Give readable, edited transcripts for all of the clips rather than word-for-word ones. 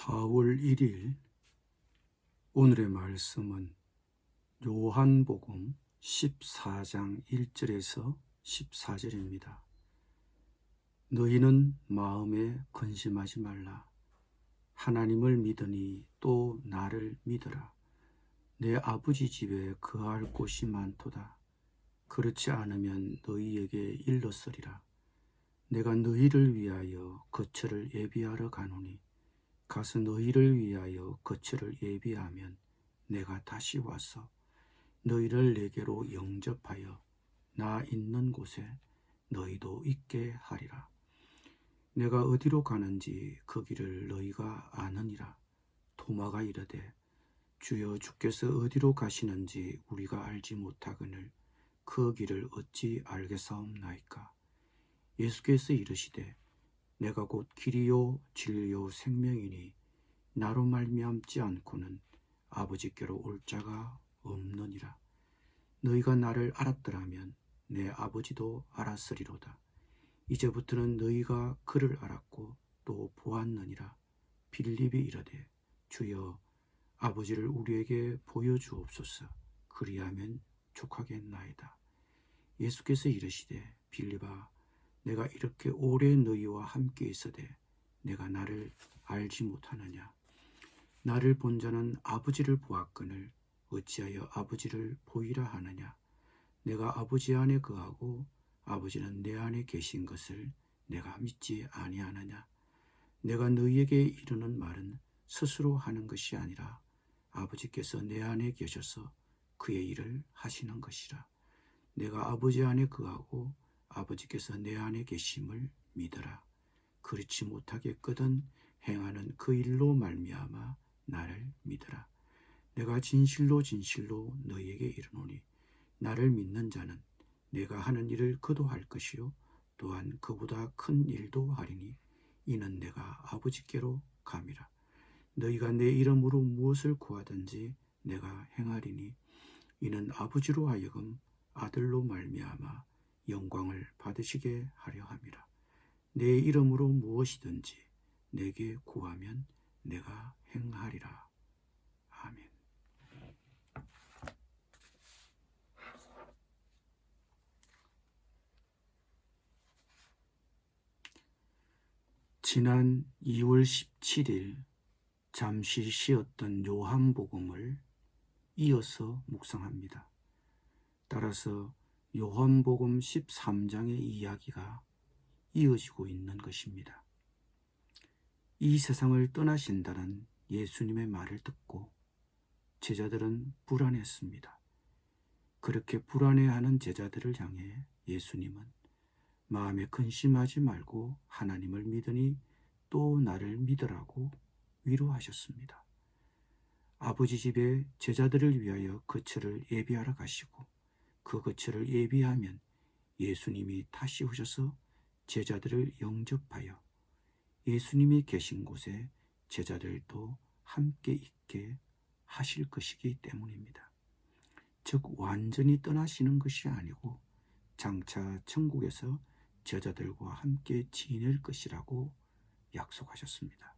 4월 1일 오늘의 말씀은 요한복음 14장 1절에서 14절입니다. 너희는 마음에 근심하지 말라. 하나님을 믿으니 또 나를 믿으라. 내 아버지 집에 거할 곳이 많도다. 그렇지 않으면 너희에게 일렀으리라. 내가 너희를 위하여 거처를 예비하러 가노니 가서 너희를 위하여 거처를 예비하면 내가 다시 와서 너희를 내게로 영접하여 나 있는 곳에 너희도 있게 하리라. 내가 어디로 가는지 그 길을 너희가 아느니라. 도마가 이르되 주여 주께서 어디로 가시는지 우리가 알지 못하거늘 그 길을 어찌 알겠사옵나이까. 예수께서 이르시되 내가 곧 길이요 진리요 생명이니 나로 말미암지 않고는 아버지께로 올 자가 없느니라. 너희가 나를 알았더라면 내 아버지도 알았으리로다. 이제부터는 너희가 그를 알았고 또 보았느니라. 빌립이 이르되 주여 아버지를 우리에게 보여주옵소서. 그리하면 족하겠나이다. 예수께서 이르시되 빌립아 내가 이렇게 오래 너희와 함께 있으되 내가 나를 알지 못하느냐. 나를 본 자는 아버지를 보았거늘 어찌하여 아버지를 보이라 하느냐. 내가 아버지 안에 거하고 아버지는 내 안에 계신 것을 내가 믿지 아니하느냐. 내가 너희에게 이르는 말은 스스로 하는 것이 아니라 아버지께서 내 안에 계셔서 그의 일을 하시는 것이라. 내가 아버지 안에 거하고 아버지께서 내 안에 계심을 믿어라. 그렇지 못하겠거든 행하는 그 일로 말미암아 나를 믿어라. 내가 진실로 진실로 너희에게 이르노니 나를 믿는 자는 내가 하는 일을 그도 할 것이요 또한 그보다 큰 일도 하리니 이는 내가 아버지께로 감이라. 너희가 내 이름으로 무엇을 구하든지 내가 행하리니 이는 아버지로 하여금 아들로 말미암아 영광을 받으시게 하려 함이라. 내 이름으로 무엇이든지 내게 구하면 내가 행하리라. 아멘. 지난 2월 17일 잠시 쉬었던 요한복음을 이어서 묵상합니다. 따라서 요한복음 13장의 이야기가 이어지고 있는 것입니다. 이 세상을 떠나신다는 예수님의 말을 듣고 제자들은 불안했습니다. 그렇게 불안해하는 제자들을 향해 예수님은 마음에 근심하지 말고 하나님을 믿으니 또 나를 믿으라고 위로하셨습니다. 아버지 집에 제자들을 위하여 거처를 예비하러 가시고 그 거처를 예비하면 예수님이 다시 오셔서 제자들을 영접하여 예수님이 계신 곳에 제자들도 함께 있게 하실 것이기 때문입니다. 즉 완전히 떠나시는 것이 아니고 장차 천국에서 제자들과 함께 지낼 것이라고 약속하셨습니다.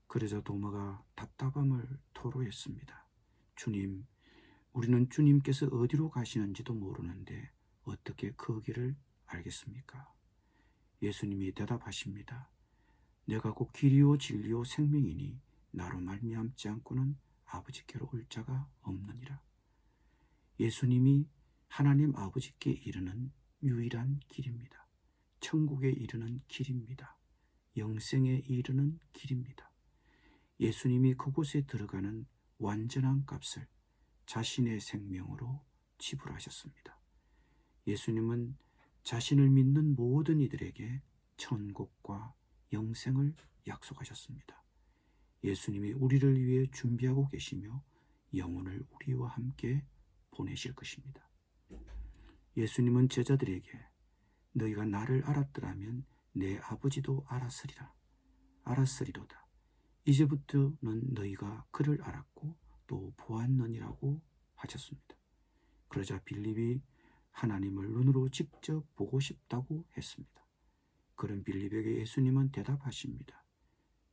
그러자 도마가 답답함을 토로했습니다. 주님, 우리는 주님께서 어디로 가시는지도 모르는데 어떻게 그 길을 알겠습니까? 예수님이 대답하십니다. 내가 곧 길이요 진리요 생명이니 나로 말미암지 않고는 아버지께로 올 자가 없느니라. 예수님이 하나님 아버지께 이르는 유일한 길입니다. 천국에 이르는 길입니다. 영생에 이르는 길입니다. 예수님이 그곳에 들어가는 완전한 값을 자신의 생명으로 지불하셨습니다. 예수님은 자신을 믿는 모든 이들에게 천국과 영생을 약속하셨습니다. 예수님이 우리를 위해 준비하고 계시며 영혼을 우리와 함께 보내실 것입니다. 예수님은 제자들에게 너희가 나를 알았더라면 내 아버지도 알았으리로다. 이제부터는 너희가 그를 알았고 또 보았느니라고 하셨습니다. 그러자 빌립이 하나님을 눈으로 직접 보고 싶다고 했습니다. 그런 빌립에게 예수님은 대답하십니다.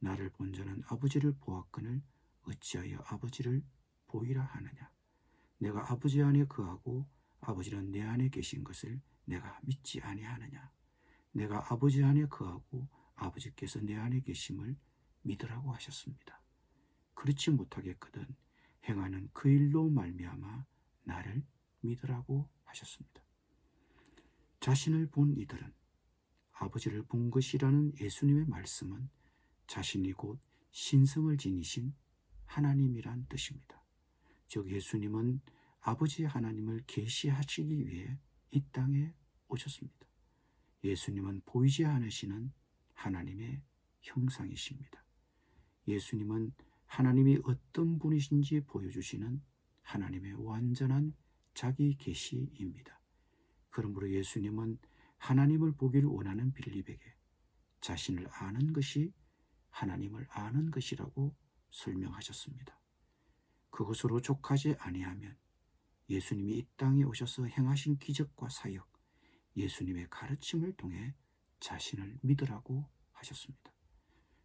나를 본 자는 아버지를 보았거늘 어찌하여 아버지를 보이라 하느냐. 내가 아버지 안에 거하고 아버지는 내 안에 계신 것을 내가 믿지 아니하느냐. 내가 아버지 안에 거하고 아버지께서 내 안에 계심을 믿으라고 하셨습니다. 그렇지 못하겠거든 행하는 그 일로 말미암아 나를 믿으라고 하셨습니다. 자신을 본 이들은 아버지를 본 것이라는 예수님의 말씀은 자신이 곧 신성을 지니신 하나님이란 뜻입니다. 즉 예수님은 아버지 하나님을 계시하시기 위해 이 땅에 오셨습니다. 예수님은 보이지 않으시는 하나님의 형상이십니다. 예수님은 하나님이 어떤 분이신지 보여주시는 하나님의 완전한 자기 계시입니다. 그러므로 예수님은 하나님을 보기를 원하는 빌립에게 자신을 아는 것이 하나님을 아는 것이라고 설명하셨습니다. 그것으로 족하지 아니하면 예수님이 이 땅에 오셔서 행하신 기적과 사역, 예수님의 가르침을 통해 자신을 믿으라고 하셨습니다.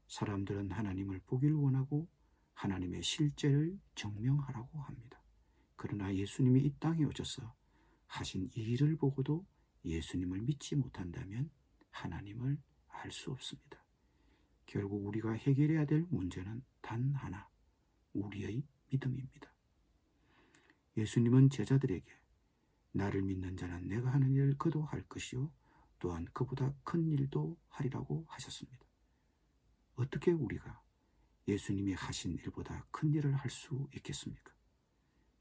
사람들은 하나님을 보기를 원하고 하나님의 실제를 증명하라고 합니다. 그러나 예수님이 이 땅에 오셔서 하신 이 일을 보고도 예수님을 믿지 못한다면 하나님을 알 수 없습니다. 결국 우리가 해결해야 될 문제는 단 하나, 우리의 믿음입니다. 예수님은 제자들에게 나를 믿는 자는 내가 하는 일을 그도 할 것이요 또한 그보다 큰 일도 하리라고 하셨습니다. 어떻게 우리가 예수님이 하신 일보다 큰 일을 할 수 있겠습니까?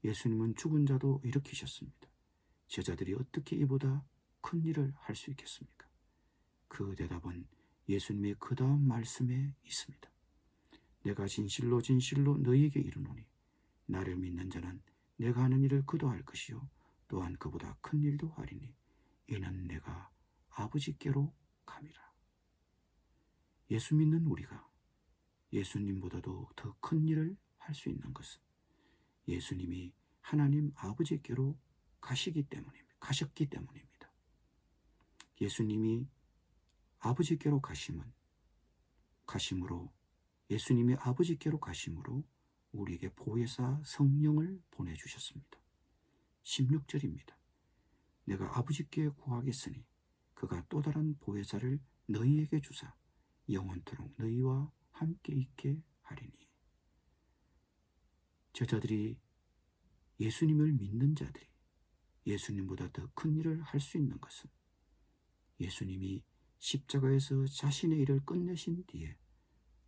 예수님은 죽은 자도 일으키셨습니다. 제자들이 어떻게 이보다 큰 일을 할 수 있겠습니까? 그 대답은 예수님의 그 다음 말씀에 있습니다. 내가 진실로 진실로 너희에게 이르노니 나를 믿는 자는 내가 하는 일을 그도 할 것이요 또한 그보다 큰 일도 하리니 이는 내가 아버지께로 감이라. 예수 믿는 우리가 예수님보다도 더 큰 일을 할 수 있는 것은 예수님이 하나님 아버지께로 가셨기 때문입니다. 예수님이 아버지께로 가심으로 예수님이 아버지께로 가심으로 우리에게 보혜사 성령을 보내주셨습니다. 16절입니다. 내가 아버지께 구하겠으니 그가 또 다른 보혜사를 너희에게 주사 영원토록 너희와 함께 있게 하리니. 제자들이 예수님을 믿는 자들이 예수님보다 더 큰 일을 할 수 있는 것은 예수님이 십자가에서 자신의 일을 끝내신 뒤에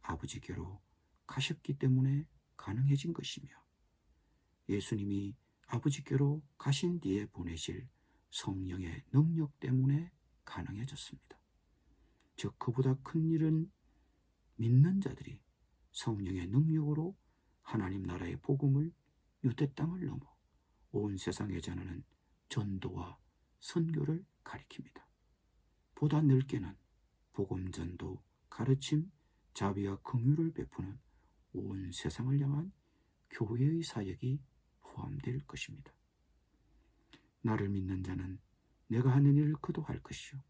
아버지께로 가셨기 때문에 가능해진 것이며 예수님이 아버지께로 가신 뒤에 보내실 성령의 능력 때문에 가능해졌습니다. 즉 그보다 큰 일은 믿는 자들이 성령의 능력으로 하나님 나라의 복음을 유대 땅을 넘어 온 세상에 전하는 전도와 선교를 가리킵니다. 보다 넓게는 복음 전도, 가르침, 자비와 긍휼을 베푸는 온 세상을 향한 교회의 사역이 포함될 것입니다. 나를 믿는 자는 내가 하는 일을 그도 할 것이요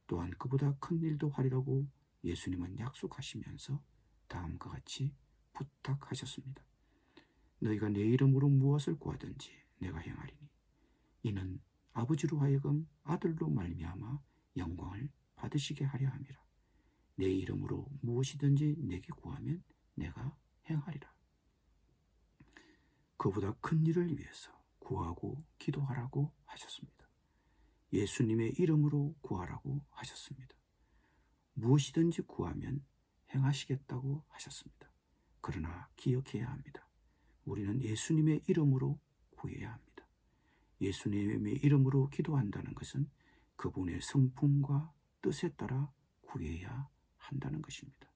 또한 그보다 큰 일도 하리라고 예수님은 약속하시면서 다음과 같이 부탁하셨습니다. 너희가 내 이름으로 무엇을 구하든지 내가 행하리니 이는 아버지로 하여금 아들로 말미암아 영광을 받으시게 하려 함이라. 내 이름으로 무엇이든지 내게 구하면 내가 행하리라. 그보다 큰 일을 위해서 구하고 기도하라고 하셨습니다. 예수님의 이름으로 구하라고 하셨습니다. 무엇이든지 구하면 행하시겠다고 하셨습니다. 그러나 기억해야 합니다. 우리는 예수님의 이름으로 구해야 합니다. 예수님의 이름으로 기도한다는 것은 그분의 성품과 뜻에 따라 구해야 한다는 것입니다.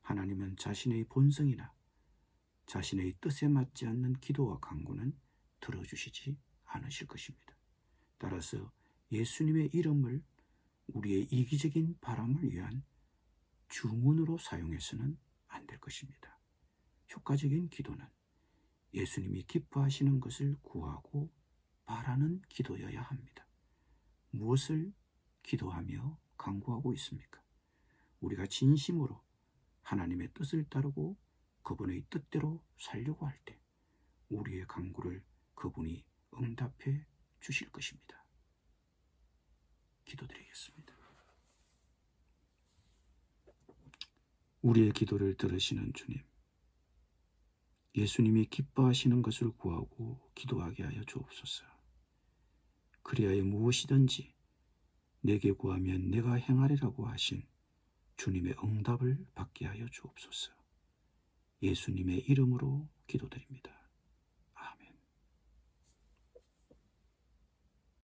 하나님은 자신의 본성이나 자신의 뜻에 맞지 않는 기도와 간구는 들어주시지 않으실 것입니다. 따라서 예수님의 이름을 우리의 이기적인 바람을 위한 주문으로 사용해서는 안 될 것입니다. 효과적인 기도는 예수님이 기뻐하시는 것을 구하고 바라는 기도여야 합니다. 무엇을 기도하며 간구하고 있습니까? 우리가 진심으로 하나님의 뜻을 따르고 그분의 뜻대로 살려고 할 때 우리의 간구를 그분이 응답해 주실 것입니다. 기도드리겠습니다. 우리의 기도를 들으시는 주님, 예수님이 기뻐하시는 것을 구하고 기도하게 하여 주옵소서. 그리하여 무엇이든지 내게 구하면 내가 행하리라고 하신 주님의 응답을 받게 하여 주옵소서. 예수님의 이름으로 기도드립니다.